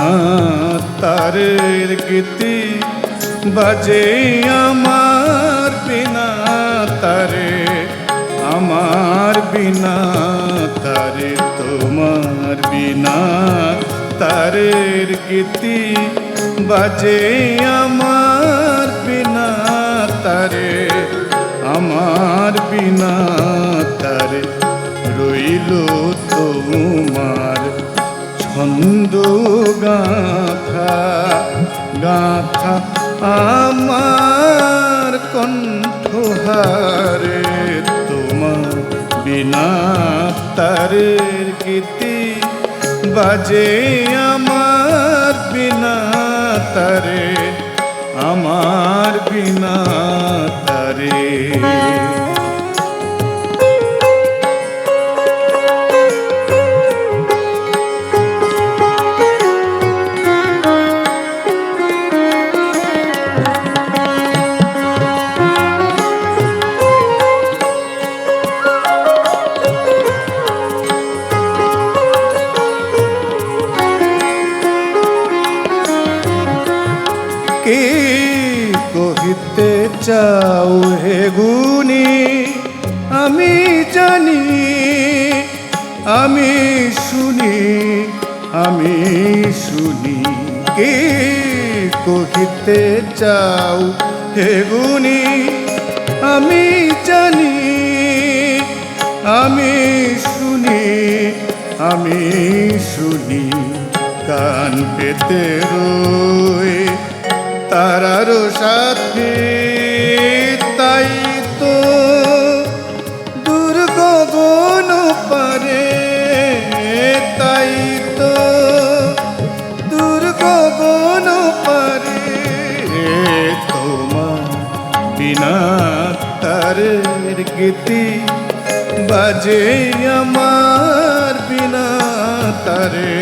বিনা তারের গীতি বাজে আমার বিনা তারে, আমার বিনা তারে, তোমার বিনা তারের গীতি বাজে আমার বিনা তারে, আমার বিনা তারে। রইল তোমার ছন্দ গাথা গাথা আমার কণ্ঠহারে, তোমার বিনা তারের গীতি বাজে আমার বিনা তারে, আমার বিনা তারে। কি কহিতে চাও হে গুণী আমি জানি, আমি শুনি, আমি শুনি। কি কহিতে চাও হে গুণী আমি জানি, আমি শুনি, আমি শুনি। কান পেতে রই তারার সাথে, তাই তো দূর গগন পারে, তাই তো দূর গগন পারে। তোমার বিনা তারের গীতি বাজে আমার বিনা তারে,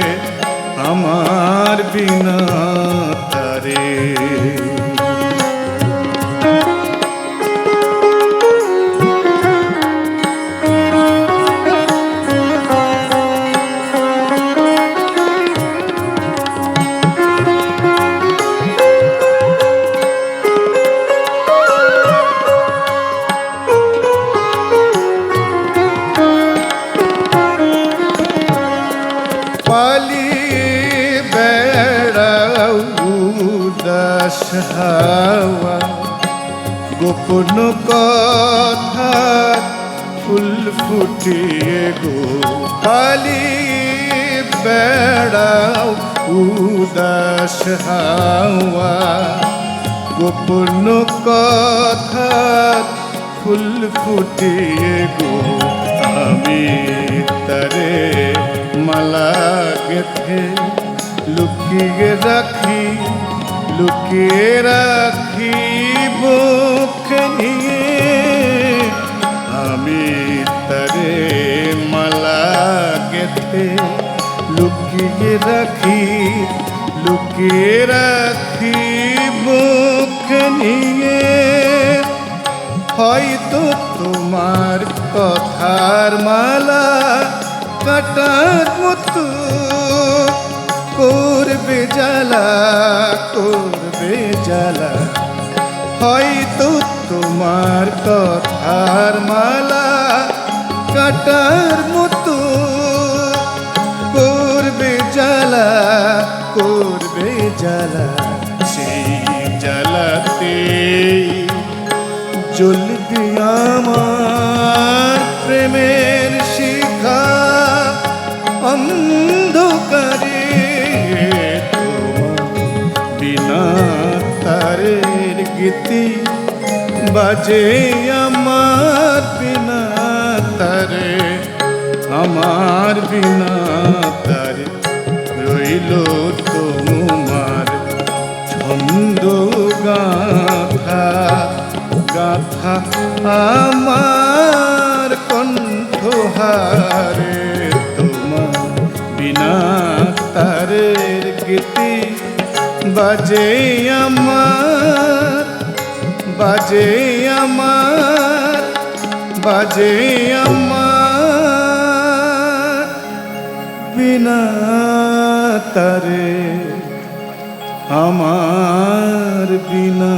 আমার বিনা তারে। হাওয়া গোপন কথা ফুল ফুটিয়ে গো, পালি বেড়াও উদাস হাওয়া গোপন কথা ফুল ফুটিয়ে গো। আমি তারে মালা গেথে লুকিয়ে রাখি, লুকিয়ে রাখি বুক নিয়ে। আমি তারে মালা গেথে লুকিয়ে রাখি, লুকিয়ে রাখি বুক নিয়ে। হয়তো তোমার কথার মালা কাটার মতো করবে জ্বালা, করবে জ্বালা। হয়তো তোমার কথার মালা কাটার মতো করবে জ্বালা, করবে জ্বালা। সেই জ্বালাতে জ্বলবে আমার প্রেমের শিখা অন্ধকারে। বিনা তারের গীতি বাজে আমার বিনা তারে, আমার বিনা তারে। রইল তোমার ছন্দ গাথা গাথা আমার কণ্ঠহারে, তোমার বিনা তারের গীতি বাজে আমার, বাজে আমার, বাজে আমার বিনা তারে। আমার বিনা।